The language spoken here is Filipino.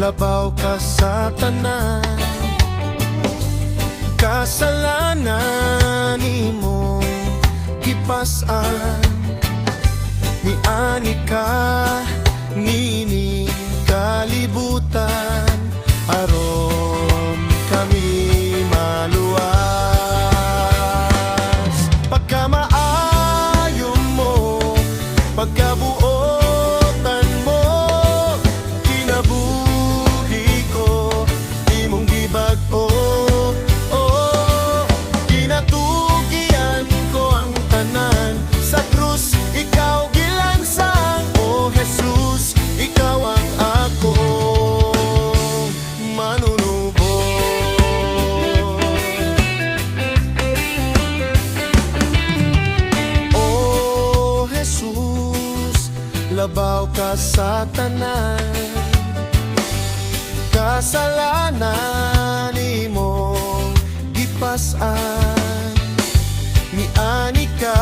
labaw ka sa tanan. Kasalanan imong gipas-an, miani ka nini kalibutan, aron kami maluwas. Pagkamaayo mo, pagkabuotan mo, kinabuhi ko imong gibag-o. Kinatugian ko ang tanan, sa krus ikaw gilansang. O Jesus, ikaw ang akong manunubo. O Jesus, labaw ka sa tanan. Kasalanan imong gipas-an, miani ka